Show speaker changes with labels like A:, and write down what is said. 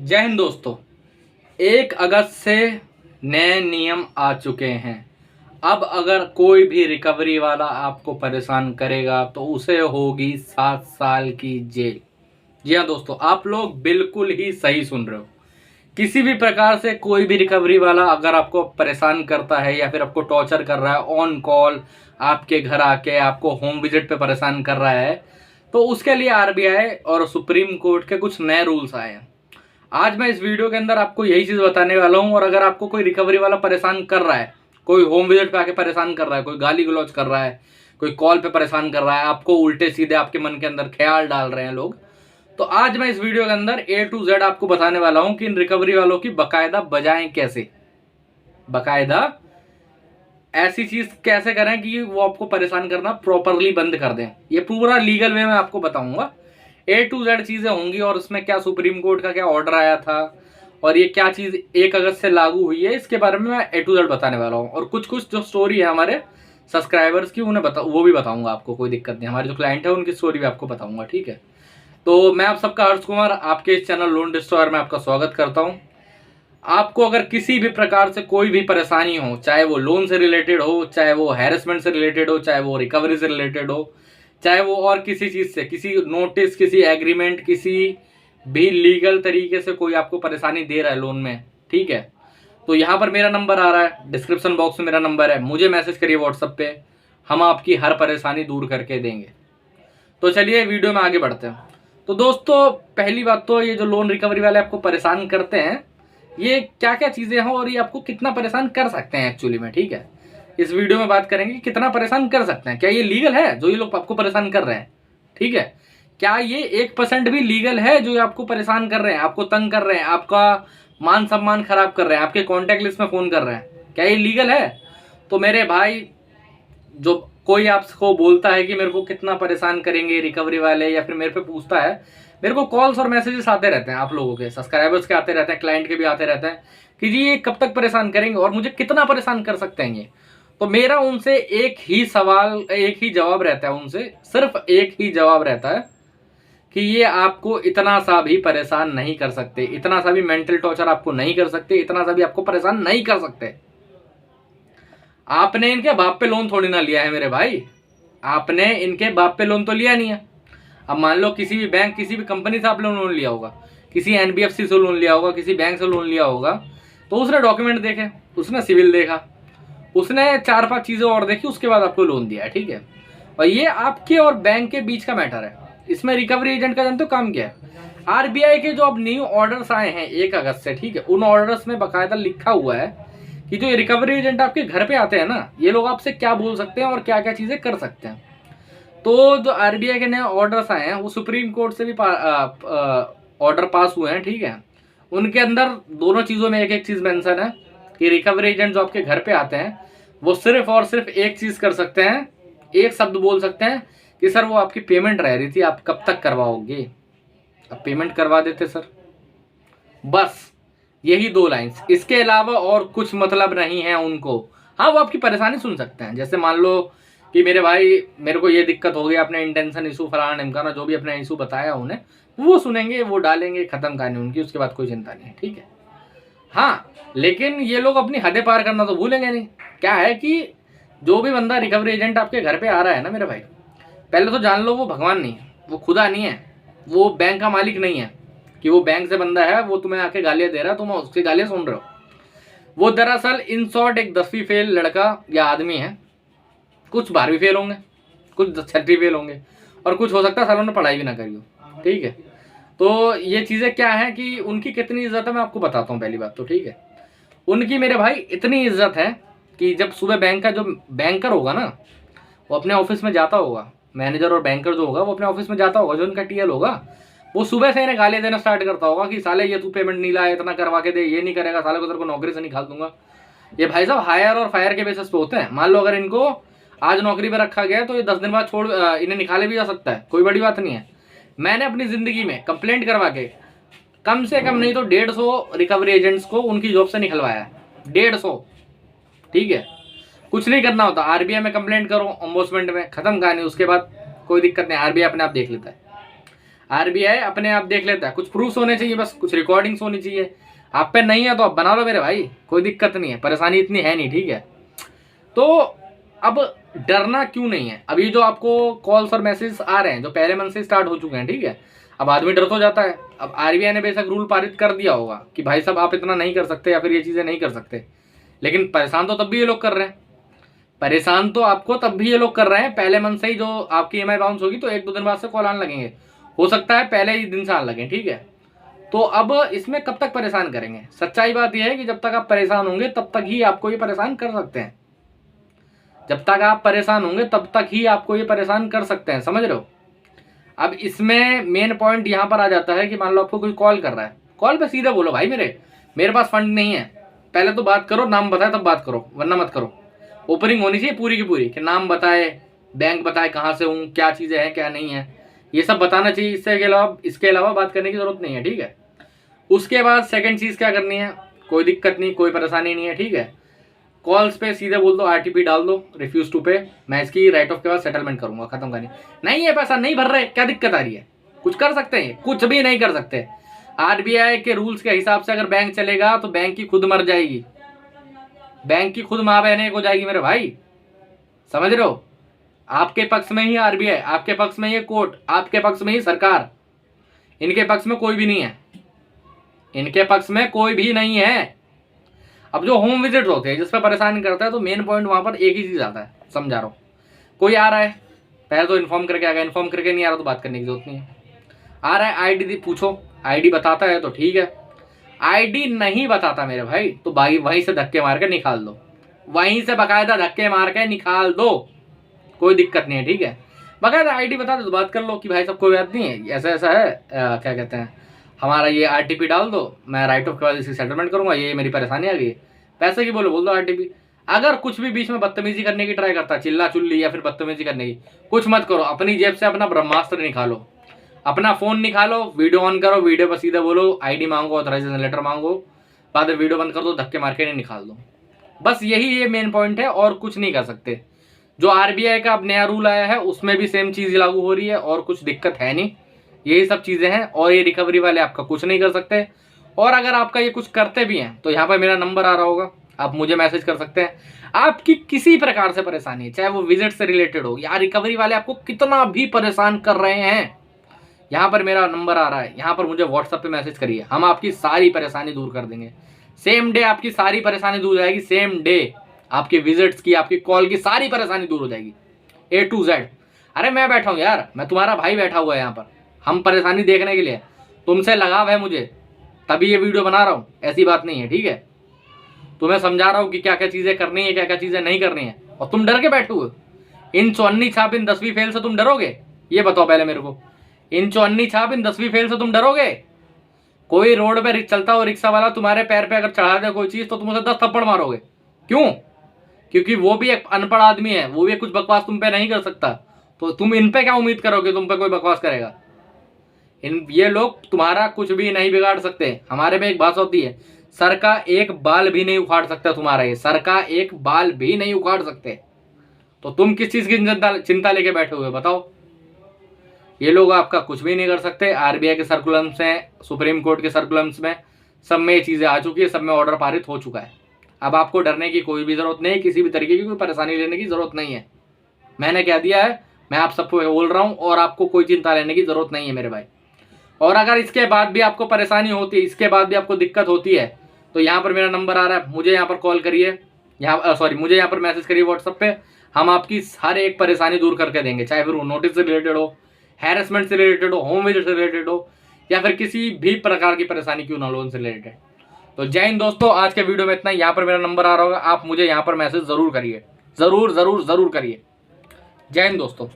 A: जय हिंद दोस्तों। 1 अगस्त से नए नियम आ चुके हैं। अब अगर कोई भी रिकवरी वाला आपको परेशान करेगा तो उसे होगी 7 साल की जेल। जी हाँ दोस्तों, आप लोग बिल्कुल ही सही सुन रहे हो। किसी भी प्रकार से कोई भी रिकवरी वाला अगर आपको परेशान करता है या फिर आपको टॉर्चर कर रहा है ऑन कॉल, आपके घर आके आपको होम विजिट पे परेशान कर रहा है, तो उसके लिए आरबीआई और सुप्रीम कोर्ट के कुछ नए रूल्स आए हैं। आज मैं इस वीडियो के अंदर आपको यही चीज बताने वाला हूं। और अगर आपको कोई रिकवरी वाला परेशान कर रहा है, कोई होम विजिट पे आके परेशान कर रहा है, कोई गाली गलौज कर रहा है, कोई कॉल पे परेशान कर रहा है, आपको उल्टे सीधे आपके मन के अंदर ख्याल डाल रहे हैं लोग, तो आज मैं इस वीडियो के अंदर A to Z आपको बताने वाला हूं कि इन रिकवरी वालों की बकायदा बजाएं कैसे, बकायदा ऐसी चीज कैसे करें कि वो आपको परेशान करना प्रॉपरली बंद कर दें। ये पूरा लीगल वे में आपको बताऊंगा। A to Z चीजें होंगी और उसमें क्या सुप्रीम कोर्ट का क्या ऑर्डर आया था और ये क्या चीज 1 अगस्त से लागू हुई है, इसके बारे में मैं A to Z बताने वाला हूँ। और कुछ कुछ जो स्टोरी है हमारे सब्सक्राइबर्स की उन्हें वो भी बताऊंगा आपको, कोई दिक्कत नहीं। हमारे जो क्लाइंट है उनकी स्टोरी भी आपको बताऊंगा, ठीक है। तो मैं आप सबका हर्ष कुमार आपके इस चैनल लोन डिस्ट्रॉयर में आपका स्वागत करता हूँ। आपको अगर किसी भी प्रकार से कोई भी परेशानी हो, चाहे वो लोन से रिलेटेड हो, चाहे वो हैरेसमेंट से रिलेटेड हो, चाहे वो रिकवरी से रिलेटेड हो, चाहे वो और किसी चीज से, किसी नोटिस, किसी एग्रीमेंट, किसी भी लीगल तरीके से कोई आपको परेशानी दे रहा है लोन में, ठीक है, तो यहाँ पर मेरा नंबर आ रहा है, डिस्क्रिप्शन बॉक्स में मेरा नंबर है, मुझे मैसेज करिए व्हाट्सएप पे, हम आपकी हर परेशानी दूर करके देंगे। तो चलिए वीडियो में आगे बढ़ते हैं। तो दोस्तों, पहली बात तो ये जो लोन रिकवरी वाले आपको परेशान करते हैं, ये क्या क्या चीजें हैं और ये आपको कितना परेशान कर सकते हैं एक्चुअली में, ठीक है। इस वीडियो में बात करेंगे कि कितना परेशान कर सकते हैं, क्या ये लीगल है जो ये लोग आपको परेशान कर रहे हैं, ठीक है। क्या ये 1% भी लीगल है जो ये आपको परेशान कर रहे हैं, आपको तंग कर रहे हैं, आपका मान सम्मान खराब कर रहे हैं, आपके कॉन्टेक्ट लिस्ट में फोन कर रहे हैं, क्या ये लीगल है? तो मेरे भाई, जो कोई आपको बोलता है कि मेरे को कितना परेशान करेंगे रिकवरी वाले, या फिर मेरे पे पूछता है, मेरे को कॉल्स और मैसेजेस आते रहते हैं, आप लोगों के सब्सक्राइबर्स के आते रहते हैं, क्लाइंट के भी आते रहते हैं कि जी ये कब तक परेशान करेंगे और मुझे कितना परेशान कर सकते हैं ये। तो मेरा उनसे एक ही सवाल, एक ही जवाब रहता है, उनसे सिर्फ एक ही जवाब रहता है कि ये आपको इतना सा भी परेशान नहीं कर सकते, इतना सा भी मेंटल टॉर्चर आपको नहीं कर सकते, इतना सा भी आपको परेशान नहीं कर सकते। आपने इनके बाप पे लोन थोड़ी ना लिया है मेरे भाई, आपने इनके बाप पे लोन तो लिया नहीं है। अब मान लो किसी भी बैंक, किसी भी कंपनी से आपने लोन लिया होगा, किसी एनबीएफसी से लोन लिया होगा, किसी बैंक से लोन लिया होगा, तो उसने डॉक्यूमेंट देखे, उसने सिविल देखा, उसने 4-5 चीजें और देखी, उसके बाद आपको लोन दिया है, ठीक है। और ये आपके और बैंक के बीच का मैटर है। इसमें रिकवरी एजेंट का जानते हो काम क्या है? आरबीआई के जो अब न्यू ऑर्डर्स आए हैं 1 अगस्त से, ठीक है, उन ऑर्डर्स में बकायदा लिखा हुआ है कि जो रिकवरी एजेंट आपके घर पे आते हैं ना, ये लोग आपसे क्या बोल सकते हैं और क्या क्या चीजें कर सकते हैं। तो जो आरबीआई के नए ऑर्डर्स आए हैं वो सुप्रीम कोर्ट से भी ऑर्डर पास हुए हैं, ठीक है। उनके अंदर दोनों चीजों में एक एक चीज मेंशन है कि रिकवरी एजेंट जो आपके घर पे आते हैं वो सिर्फ और सिर्फ एक चीज कर सकते हैं, एक शब्द बोल सकते हैं कि सर वो आपकी पेमेंट रह रही थी, आप कब तक करवाओगे? अब पेमेंट करवा देते सर, बस यही 2 लाइंस, इसके अलावा और कुछ मतलब नहीं है उनको। हाँ, वो आपकी परेशानी सुन सकते हैं, जैसे मान लो कि मेरे भाई मेरे को ये दिक्कत हो गई, अपने इंटेंशन इशू फलाना ढिमकाना जो भी अपना इशू बताया उन्हें, वो सुनेंगे, वो डालेंगे, खत्म कहानी उनकी, उसके बाद कोई चिंता नहीं है, ठीक है। हाँ, लेकिन ये लोग अपनी हदें पार करना तो भूलेंगे नहीं। क्या है कि जो भी बंदा रिकवरी एजेंट आपके घर पे आ रहा है ना मेरे भाई, पहले तो जान लो वो भगवान नहीं है, वो खुदा नहीं है, वो बैंक का मालिक नहीं है कि वो बैंक से बंदा है, वो तुम्हें आके गालियां दे रहा है, तुम उसकी गालियां सुन रहे हो। वो दरअसल इन शॉर्ट एक 10वीं फेल लड़का या आदमी है। कुछ 12वीं फेल होंगे, कुछ 6वीं फेल होंगे, और कुछ हो सकता है सालों ने पढ़ाई भी ना करी हो, ठीक है। तो ये चीज़ें क्या है कि उनकी कितनी इज्जत है मैं आपको बताता हूँ। पहली बात तो, ठीक है, उनकी मेरे भाई इतनी इज्जत है कि जब सुबह बैंक का जो बैंकर होगा ना, वो अपने ऑफिस में जाता होगा, मैनेजर और बैंकर जो होगा वो अपने ऑफिस में जाता होगा, जो उनका टीएल होगा, वो सुबह से इन्हें गाली देना स्टार्ट करता होगा कि साले ये तू पेमेंट नहीं लाया, इतना करवा के दे, ये नहीं करेगा साले को तेरे को नौकरी से निकाल दूंगा। ये भाई साहब हायर और फायर के बेसिस पे होते हैं। मान लो अगर इनको आज नौकरी पे रखा गया तो ये 10 दिन बाद छोड़ इन्हें निकाले भी जा सकता है, कोई बड़ी बात नहीं है। मैंने अपनी जिंदगी में कंप्लेंट करवा के कम से कम नहीं तो 150 रिकवरी एजेंट्स को उनकी जॉब से निकलवाया है, 150, ठीक है। कुछ नहीं करना होता, आरबीआई में कंप्लेंट करो, ओम्बुड्समैन में, खत्म कहानी, उसके बाद कोई दिक्कत नहीं, आरबीआई अपने आप देख लेता है। आरबीआई अपने आप देख लेता है, कुछ प्रूफ्स होने चाहिए, बस कुछ रिकॉर्डिंग्स होनी चाहिए। आप पे नहीं है तो आप बना लो मेरे भाई, कोई दिक्कत नहीं है, परेशानी इतनी है नहीं, ठीक है। तो अब डरना क्यों नहीं है। अब ये जो आपको कॉल्स और मैसेज आ रहे हैं जो पहले मंथ से स्टार्ट हो चुके हैं, ठीक है, अब आदमी डर तो जाता है। अब आरबीआई ने बेशक रूल पारित कर दिया होगा कि भाई साहब आप इतना नहीं कर सकते या फिर ये चीज़ें नहीं कर सकते, लेकिन परेशान तो तब भी ये लोग कर रहे हैं। परेशान तो आपको तब भी ये लोग कर रहे हैं, पहले मंथ से ही जो आपकी ईएमआई बाउंस होगी तो 1-2 दिन बाद से कॉल आने लगेंगे, हो सकता है पहले ही दिन से आने लगे, ठीक है। तो अब इसमें कब तक परेशान करेंगे। सच्चाई बात यह है कि जब तक आप परेशान होंगे तब तक ही आपको ये परेशान कर सकते हैं, जब तक आप परेशान होंगे तब तक ही आपको ये परेशान कर सकते हैं, समझ रहे हो। अब इसमें मेन पॉइंट यहाँ पर आ जाता है कि मान लो आपको कोई कॉल कर रहा है, कॉल पे सीधे बोलो भाई मेरे पास फंड नहीं है। पहले तो बात करो, नाम बताए तब बात करो, वरना मत करो। ओपनिंग होनी चाहिए पूरी की पूरी कि नाम बताए, बैंक बताए, कहाँ से हूँ, क्या चीज़ें हैं क्या नहीं है, ये सब बताना चाहिए। इसके अलावा बात करने की जरूरत नहीं है, ठीक है। उसके बाद सेकंड चीज़ क्या करनी है, कोई दिक्कत नहीं, कोई परेशानी नहीं है, ठीक है। कॉल्स पे सीधे बोल दो, आरटीपी डाल दो, रिफ्यूज टू पे, मैं इसकी राइट ऑफ के बाद सेटलमेंट करूंगा, खत्म करनी। नहीं है पैसा नहीं भर रहे, क्या दिक्कत आ रही है, कुछ कर सकते हैं, कुछ भी नहीं कर सकते। आरबीआई के रूल्स के हिसाब से अगर बैंक चलेगा तो बैंक की खुद मर जाएगी, बैंक की खुद माँ बहने हो जाएगी मेरे भाई, समझ रहे हो। आपके पक्ष में ही आरबीआई, आपके पक्ष में ही कोर्ट, आपके पक्ष में ही सरकार, इनके पक्ष में कोई भी नहीं है, इनके पक्ष में कोई भी नहीं है। अब जो होम विजिट होते हैं जिस पर परेशान करता है, तो मेन पॉइंट वहां पर एक ही चीज आता है, समझा रहा हूँ। कोई आ रहा है पहले तो इन्फॉर्म करके आ गया, इन्फॉर्म करके नहीं आ रहा तो बात करने की जरूरत नहीं है। आ रहा है आईडी पूछो, आईडी बताता है तो ठीक है, आईडी नहीं बताता मेरे भाई तो भाई वहीं से धक्के मार के निकाल दो, वहीं से बकायदा धक्के मार के निकाल दो, कोई दिक्कत नहीं है, ठीक है। बकायदा आईडी बता दो तो बात कर लो कि भाई सब कोई बात नहीं है, ऐसा ऐसा है, क्या कहते हैं, हमारा ये आरटीपी डाल दो, मैं राइट ऑफ के बाद इसकी सेटलमेंट करूंगा, ये मेरी परेशानी आ गई है, पैसे की बोल दो आरटीपी। अगर कुछ भी बीच में बदतमीजी करने की ट्राई करता है, चिल्ला चुल्ली या फिर बदतमीजी करने की, कुछ मत करो, अपनी जेब से अपना ब्रह्मास्त्र निकालो, अपना फोन निकालो, वीडियो ऑन करो, वीडियो पर सीधे बोलो, आईडी मांगो, ऑथराइजेशन लेटर मांगो, बाद में वीडियो बंद कर दो, धक्के मार के नहीं निकाल दो। बस यही ये मेन पॉइंट है, और कुछ नहीं कर सकते। जो आरबीआई का अब नया रूल आया है उसमें भी सेम चीज लागू हो रही है, और कुछ दिक्कत है नहीं, यही सब चीजें हैं। और ये रिकवरी वाले आपका कुछ नहीं कर सकते, और अगर आपका ये कुछ करते भी हैं तो यहाँ पर मेरा नंबर आ रहा होगा, आप मुझे मैसेज कर सकते हैं। आपकी किसी प्रकार से परेशानी है, चाहे वो विजिट से रिलेटेड हो या रिकवरी वाले आपको कितना भी परेशान कर रहे हैं, यहाँ पर मेरा नंबर आ रहा है, यहाँ पर मुझे व्हाट्सएप पे मैसेज करिए, हम आपकी सारी परेशानी दूर कर देंगे। सेम डे आपकी सारी परेशानी दूर हो जाएगी, सेम डे आपके विजिट्स की, आपकी कॉल की सारी परेशानी दूर हो जाएगी, A to Z। अरे मैं बैठा हूँ यार, मैं तुम्हारा भाई बैठा हुआ है यहाँ पर, हम परेशानी देखने के लिए, तुमसे लगाव है मुझे, तभी ये वीडियो बना रहा हूँ, ऐसी बात नहीं है, ठीक है। तुम्हें समझा रहा हूँ कि क्या क्या चीज़ें करनी है, क्या क्या चीज़ें नहीं करनी है, और तुम डर के बैठे हुए। इन 54 छाप इन 10वीं फेल से तुम डरोगे, ये बताओ पहले मेरे को। इन 54 छाप इन 10वीं फेल से तुम डरोगे। कोई रोड पे चलता हो रिक्शा वाला तुम्हारे पैर पे अगर चढ़ा दे कोई चीज तो तुम उसे 10 थप्पड़ मारोगे, क्यों? क्योंकि वो भी एक अनपढ़ आदमी है, वो भी कुछ बकवास तुम पे नहीं कर सकता, तो तुम इन पे क्या उम्मीद करोगे तुम पे कोई बकवास करेगा। ये लोग तुम्हारा कुछ भी नहीं बिगाड़ सकते। हमारे में एक बात होती है, सर का एक बाल भी नहीं उखाड़ सकता तुम्हारा, ये सर का एक बाल भी नहीं उखाड़ सकते, तो तुम किस चीज की चिंता लेके बैठे हुए बताओ। ये लोग आपका कुछ भी नहीं कर सकते। आरबीआई के सर्कुलम्स में, सुप्रीम कोर्ट के सर्कुलम्स में, सब में ये चीज़ें आ चुकी है, सब में ऑर्डर पारित हो चुका है। अब आपको डरने की कोई भी ज़रूरत नहीं है, किसी भी तरीके की कोई परेशानी लेने की ज़रूरत नहीं है। मैंने क्या दिया है, मैं आप सबको बोल रहा हूँ, और आपको कोई चिंता लेने की ज़रूरत नहीं है मेरे भाई। और अगर इसके बाद भी आपको परेशानी होती है, इसके बाद भी आपको दिक्कत होती है, तो यहाँ पर मेरा नंबर आ रहा है, मुझे यहाँ पर कॉल करिए, मुझे यहाँ पर मैसेज करिए व्हाट्सएप पे, हम आपकी हर एक परेशानी दूर करके देंगे, चाहे फिर वो नोटिस से रिलेटेड हो, हैरेसमेंट से रिलेटेड हो, होम विजिट से रिलेटेड हो, या फिर किसी भी प्रकार की परेशानी क्यों ना लोन से रिलेटेड। तो जय हिंद दोस्तों, आज के वीडियो में इतना। यहाँ पर मेरा नंबर आ रहा होगा, आप मुझे यहाँ पर मैसेज जरूर करिए, जरूर जरूर जरूर करिए। जय हिंद दोस्तों।